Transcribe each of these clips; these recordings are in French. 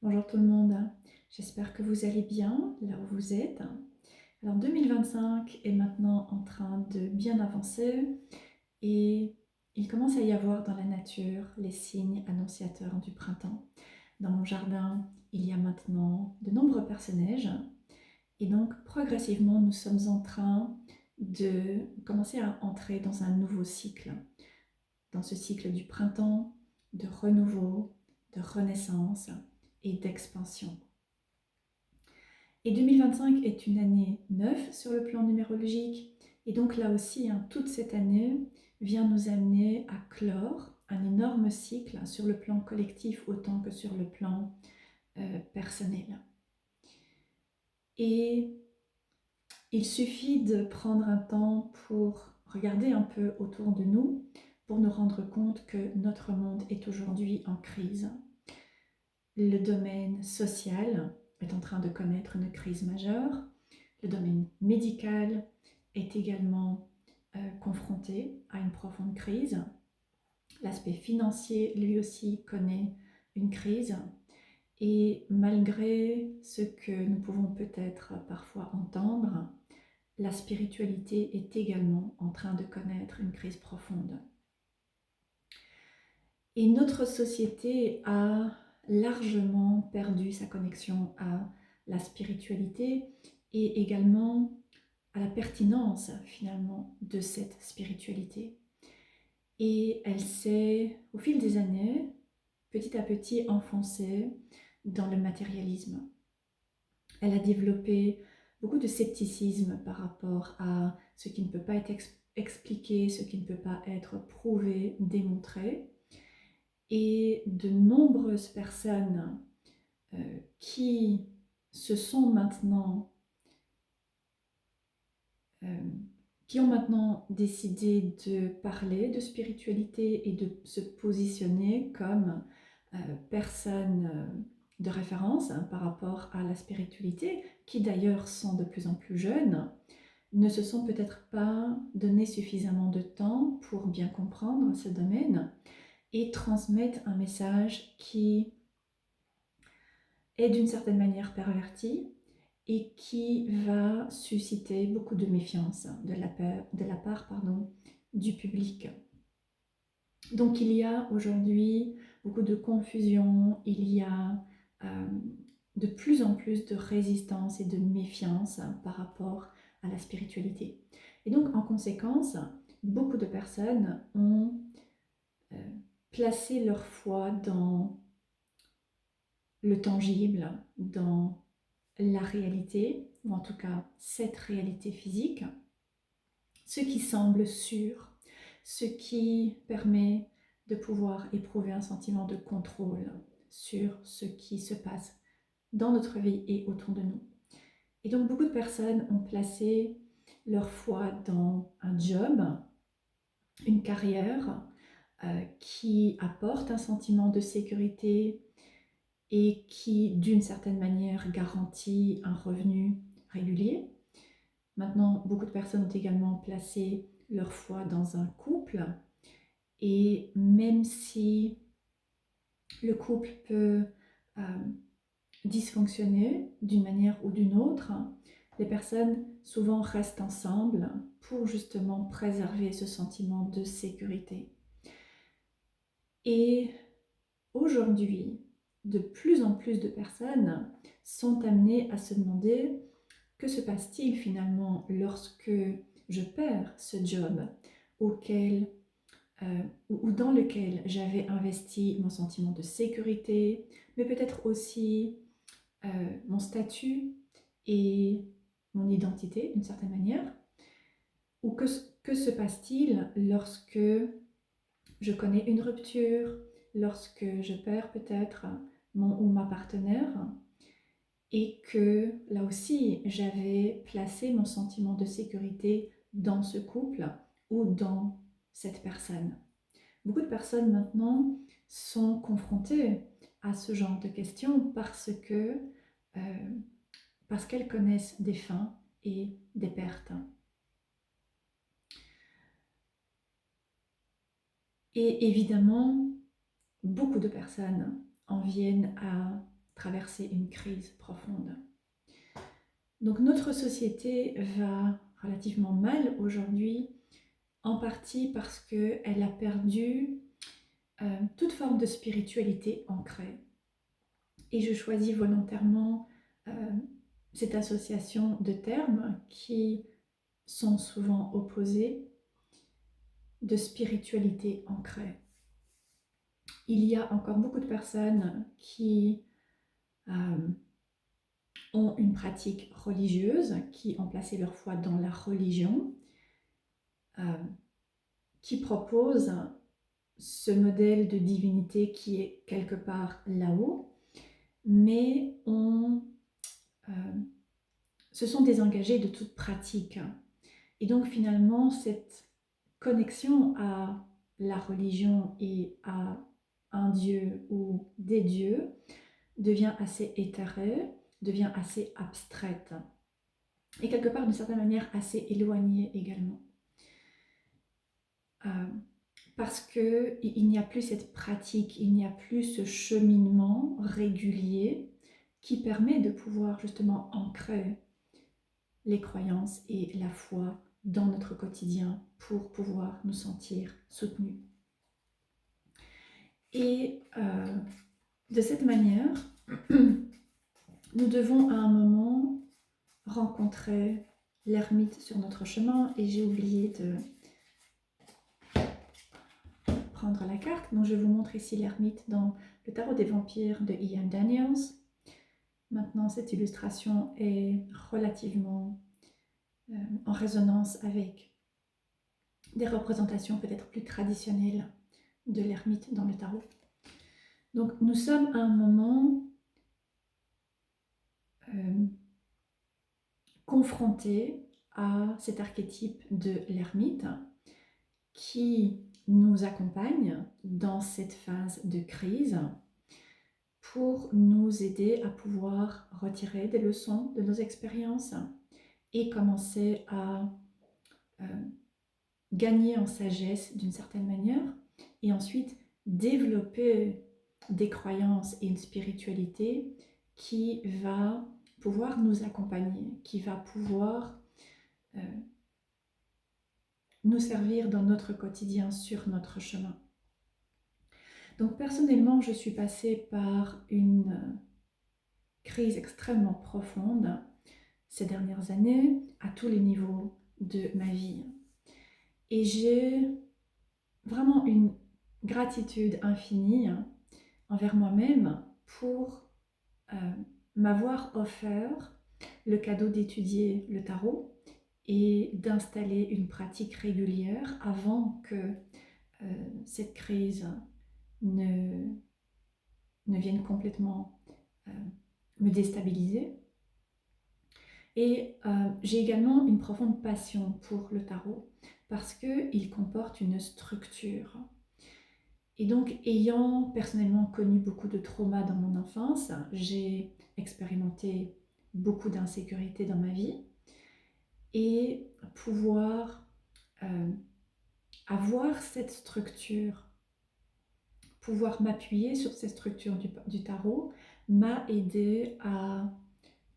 Bonjour tout le monde, j'espère que vous allez bien là où vous êtes. Alors 2025 est maintenant en train de bien avancer et il commence à y avoir dans la nature les signes annonciateurs du printemps. Dans mon jardin, il y a maintenant de nombreux personnages et donc progressivement nous sommes en train de commencer à entrer dans un nouveau cycle, dans ce cycle du printemps, de renouveau, de renaissance et d'expansion. Et 2025 est une année 9 sur le plan numérologique. Et donc là aussi, toute cette année vient nous amener à clore un énorme cycle sur le plan collectif autant que sur le plan personnel. Et il suffit de prendre un temps pour regarder un peu autour de nous, pour nous rendre compte que notre monde est aujourd'hui en crise. Le domaine social est en train de connaître une crise majeure. Le domaine médical est également confronté à une profonde crise. L'aspect financier, lui aussi, connaît une crise. Et malgré ce que nous pouvons peut-être parfois entendre, la spiritualité est également en train de connaître une crise profonde. Et notre société a largement perdu sa connexion à la spiritualité et également à la pertinence finalement de cette spiritualité. Et elle s'est, au fil des années, petit à petit enfoncée dans le matérialisme. Elle a développé beaucoup de scepticisme par rapport à ce qui ne peut pas être expliqué, ce qui ne peut pas être prouvé, démontré. Et de nombreuses personnes qui se sont maintenant, qui ont maintenant décidé de parler de spiritualité et de se positionner comme personnes de référence par rapport à la spiritualité, qui d'ailleurs sont de plus en plus jeunes, ne se sont peut-être pas donné suffisamment de temps pour bien comprendre ce domaine et transmettent un message qui est d'une certaine manière perverti et qui va susciter beaucoup de méfiance de la part du public. Donc il y a aujourd'hui beaucoup de confusion, il y a de plus en plus de résistance et de méfiance par rapport à la spiritualité. Et donc en conséquence, beaucoup de personnes ont placé leur foi dans le tangible, dans la réalité, ou en tout cas cette réalité physique, ce qui semble sûr, ce qui permet de pouvoir éprouver un sentiment de contrôle sur ce qui se passe dans notre vie et autour de nous. Et donc beaucoup de personnes ont placé leur foi dans un job, une carrière qui apporte un sentiment de sécurité et qui, d'une certaine manière, garantit un revenu régulier. Maintenant, beaucoup de personnes ont également placé leur foi dans un couple et même si le couple peut dysfonctionner d'une manière ou d'une autre, les personnes souvent restent ensemble pour justement préserver ce sentiment de sécurité. Et aujourd'hui, de plus en plus de personnes sont amenées à se demander que se passe-t-il finalement lorsque je perds ce job auquel, ou dans lequel j'avais investi mon sentiment de sécurité, mais peut-être aussi mon statut et mon identité d'une certaine manière. Ou que se passe-t-il lorsque je connais une rupture, lorsque je perds peut-être mon ou ma partenaire et que là aussi j'avais placé mon sentiment de sécurité dans ce couple ou dans cette personne. Beaucoup de personnes maintenant sont confrontées à ce genre de questions parce qu'elles connaissent des fins et des pertes. Et évidemment, beaucoup de personnes en viennent à traverser une crise profonde. Donc notre société va relativement mal aujourd'hui, en partie parce qu'elle a perdu toute forme de spiritualité ancrée. Et je choisis volontairement cette association de termes qui sont souvent opposés, de spiritualité ancrée. Il y a encore beaucoup de personnes qui ont une pratique religieuse, qui ont placé leur foi dans la religion, qui proposent ce modèle de divinité qui est quelque part là-haut, mais se sont désengagés de toute pratique. Et donc finalement, cette connexion à la religion et à un dieu ou des dieux devient assez éthérée, devient assez abstraite et quelque part d'une certaine manière assez éloignée également. Parce qu'il n'y a plus cette pratique, il n'y a plus ce cheminement régulier qui permet de pouvoir justement ancrer les croyances et la foi dans notre quotidien pour pouvoir nous sentir soutenus. Et de cette manière, nous devons à un moment rencontrer l'ermite sur notre chemin, et j'ai oublié de prendre la carte, donc je vous montre ici l'ermite dans le tarot des vampires de Ian Daniels. Maintenant, cette illustration est relativement en résonance avec des représentations peut-être plus traditionnelles de l'ermite dans le tarot. Donc nous sommes à un moment confrontés à cet archétype de l'ermite qui nous accompagne dans cette phase de crise pour nous aider à pouvoir retirer des leçons de nos expériences et commencer à gagner en sagesse d'une certaine manière, et ensuite développer des croyances et une spiritualité qui va pouvoir nous accompagner, qui va pouvoir nous servir dans notre quotidien, sur notre chemin. Donc personnellement, je suis passée par une crise extrêmement profonde ces dernières années, à tous les niveaux de ma vie. Et j'ai vraiment une gratitude infinie envers moi-même pour m'avoir offert le cadeau d'étudier le tarot et d'installer une pratique régulière avant que cette crise ne vienne complètement me déstabiliser. Et j'ai également une profonde passion pour le tarot parce qu'il comporte une structure. Et donc, ayant personnellement connu beaucoup de traumas dans mon enfance, j'ai expérimenté beaucoup d'insécurité dans ma vie, et pouvoir avoir cette structure, pouvoir m'appuyer sur cette structure du tarot m'a aidé à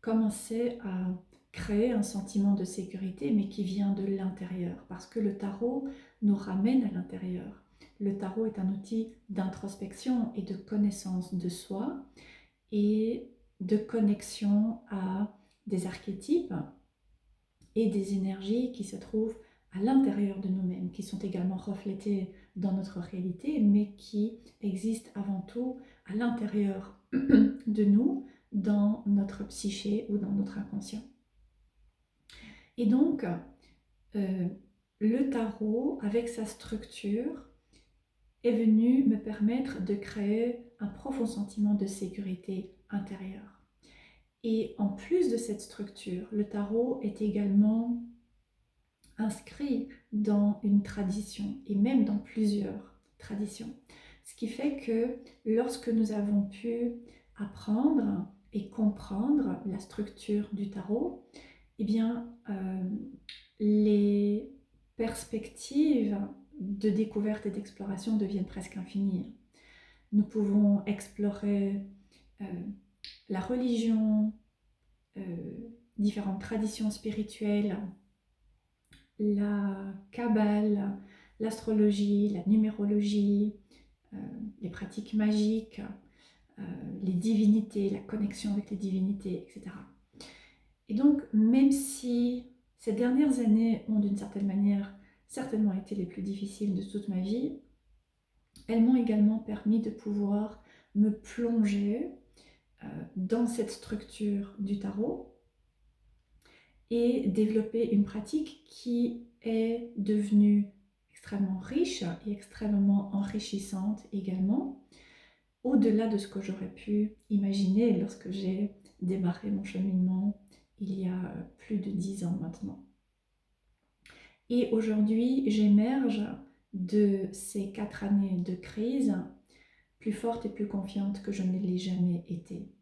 commencer à créer un sentiment de sécurité, mais qui vient de l'intérieur, parce que le tarot nous ramène à l'intérieur. Le tarot est un outil d'introspection et de connaissance de soi et de connexion à des archétypes et des énergies qui se trouvent à l'intérieur de nous-mêmes, qui sont également reflétées dans notre réalité, mais qui existent avant tout à l'intérieur de nous, dans notre psyché ou dans notre inconscient. Et donc, le tarot, avec sa structure, est venu me permettre de créer un profond sentiment de sécurité intérieure. Et en plus de cette structure, le tarot est également inscrit dans une tradition, et même dans plusieurs traditions. Ce qui fait que lorsque nous avons pu apprendre et comprendre la structure du tarot, eh bien, les perspectives de découverte et d'exploration deviennent presque infinies. Nous pouvons explorer la religion, différentes traditions spirituelles, la kabbale, l'astrologie, la numérologie, les pratiques magiques, les divinités, la connexion avec les divinités, etc. Et donc, même si ces dernières années ont d'une certaine manière certainement été les plus difficiles de toute ma vie, elles m'ont également permis de pouvoir me plonger dans cette structure du tarot et développer une pratique qui est devenue extrêmement riche et extrêmement enrichissante également, au-delà de ce que j'aurais pu imaginer lorsque j'ai démarré mon cheminement il y a plus de 10 ans maintenant. Et aujourd'hui, j'émerge de ces 4 années de crise plus forte et plus confiante que je ne l'ai jamais été.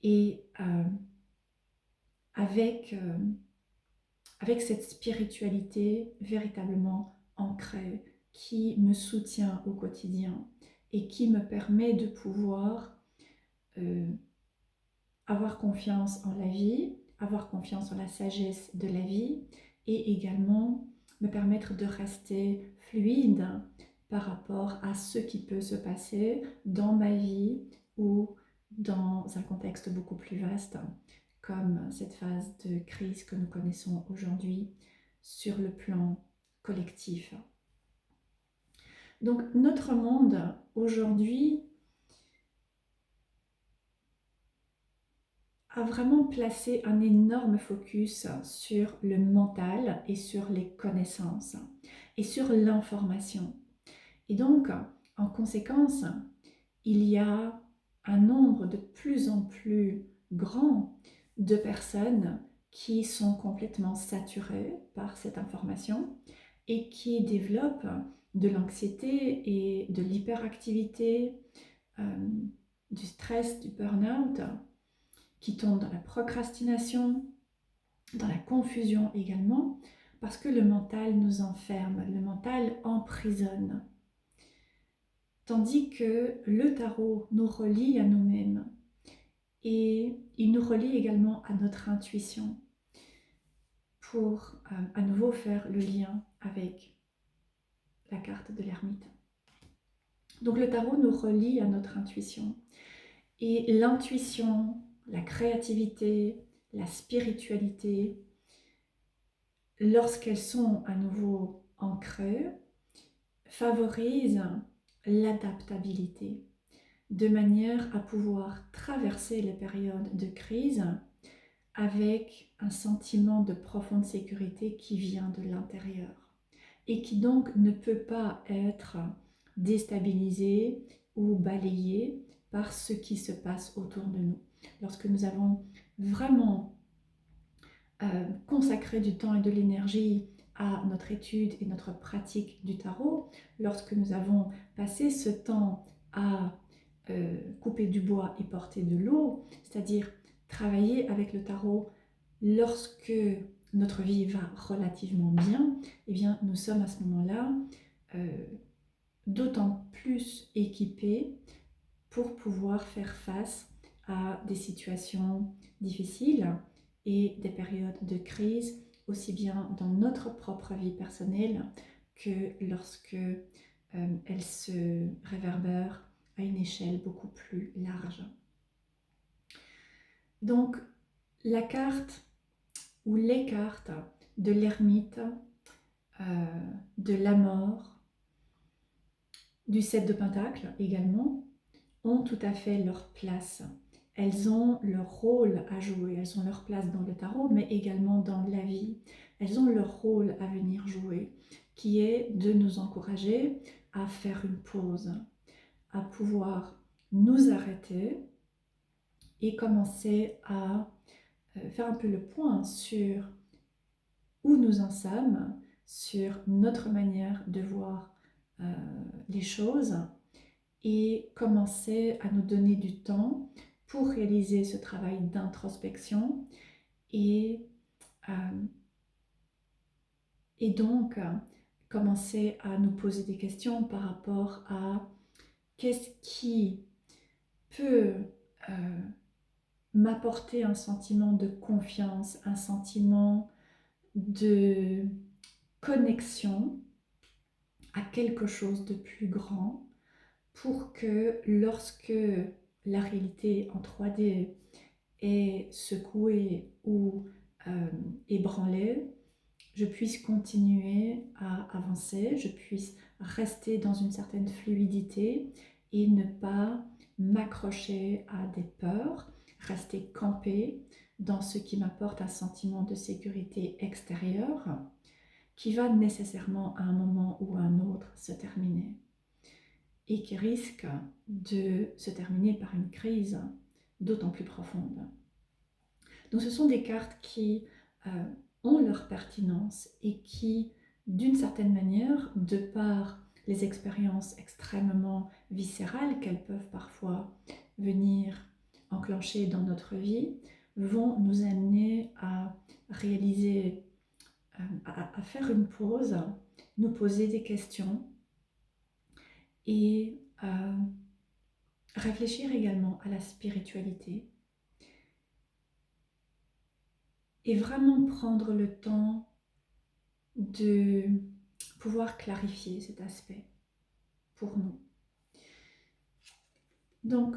Et avec cette spiritualité véritablement ancrée qui me soutient au quotidien et qui me permet de pouvoir avoir confiance en la vie, avoir confiance en la sagesse de la vie et également me permettre de rester fluide par rapport à ce qui peut se passer dans ma vie ou dans un contexte beaucoup plus vaste, comme cette phase de crise que nous connaissons aujourd'hui sur le plan collectif. Donc notre monde aujourd'hui a vraiment placé un énorme focus sur le mental et sur les connaissances et sur l'information. Et donc, en conséquence, il y a un nombre de plus en plus grand de personnes qui sont complètement saturées par cette information et qui développent de l'anxiété et de l'hyperactivité, du stress, du burn-out, qui tombent dans la procrastination, dans la confusion également, parce que le mental nous enferme, le mental emprisonne. Tandis que le tarot nous relie à nous-mêmes et il nous relie également à notre intuition pour à nouveau faire le lien avec la carte de l'ermite. Donc le tarot nous relie à notre intuition. Et l'intuition, la créativité, la spiritualité, lorsqu'elles sont à nouveau ancrées, favorisent l'adaptabilité, de manière à pouvoir traverser les périodes de crise avec un sentiment de profonde sécurité qui vient de l'intérieur et qui donc ne peut pas être déstabilisé ou balayé par ce qui se passe autour de nous. Lorsque nous avons vraiment consacré du temps et de l'énergie à notre étude et notre pratique du tarot, lorsque nous avons passé ce temps à couper du bois et porter de l'eau, c'est-à-dire travailler avec le tarot lorsque notre vie va relativement bien, eh bien nous sommes à ce moment-là d'autant plus équipés pour pouvoir faire face à des situations difficiles et des périodes de crise, aussi bien dans notre propre vie personnelle que lorsque elles se réverbèrent à une échelle beaucoup plus large. Donc, la carte ou les cartes de l'ermite, de la mort, du 7 de Pentacle également, ont tout à fait leur place. Elles ont leur rôle à jouer, elles ont leur place dans le tarot, mais également dans la vie. Elles ont leur rôle à venir jouer, qui est de nous encourager à faire une pause, à pouvoir nous arrêter et commencer à faire un peu le point sur où nous en sommes, sur notre manière de voir les choses et commencer à nous donner du temps pour réaliser ce travail d'introspection et donc commencer à nous poser des questions par rapport à qu'est-ce qui peut m'apporter un sentiment de confiance, un sentiment de connexion à quelque chose de plus grand pour que lorsque la réalité en 3D est secouée ou ébranlée, je puisse continuer à avancer, je puisse rester dans une certaine fluidité et ne pas m'accrocher à des peurs, rester campé dans ce qui m'apporte un sentiment de sécurité extérieure qui va nécessairement à un moment ou à un autre se terminer et qui risque de se terminer par une crise d'autant plus profonde. Donc ce sont des cartes qui ont leur pertinence et qui, d'une certaine manière, de par les expériences extrêmement viscérales qu'elles peuvent parfois venir enclencher dans notre vie, vont nous amener à réaliser, à faire une pause, nous poser des questions et réfléchir également à la spiritualité et vraiment prendre le temps de pouvoir clarifier cet aspect pour nous. Donc,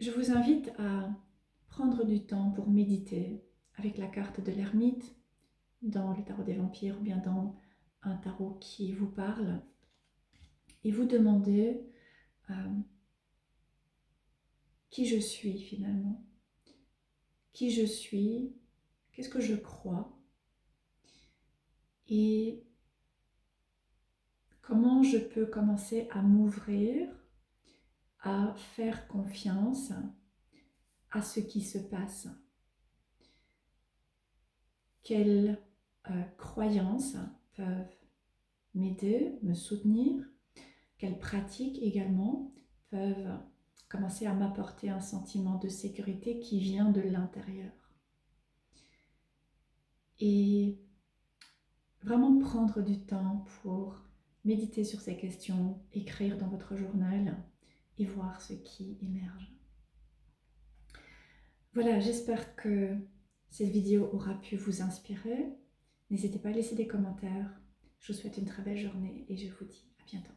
je vous invite à prendre du temps pour méditer avec la carte de l'ermite dans le tarot des vampires ou bien dans un tarot qui vous parle et vous demander qui je suis finalement, qui je suis, qu'est-ce que je crois et comment je peux commencer à m'ouvrir, à faire confiance à ce qui se passe. Quelles croyances peuvent m'aider, me soutenir, quelles pratiques également peuvent commencer à m'apporter un sentiment de sécurité qui vient de l'intérieur. Et vraiment prendre du temps pour méditer sur ces questions, écrire dans votre journal et voir ce qui émerge. Voilà, j'espère que cette vidéo aura pu vous inspirer. N'hésitez pas à laisser des commentaires. Je vous souhaite une très belle journée et je vous dis à bientôt.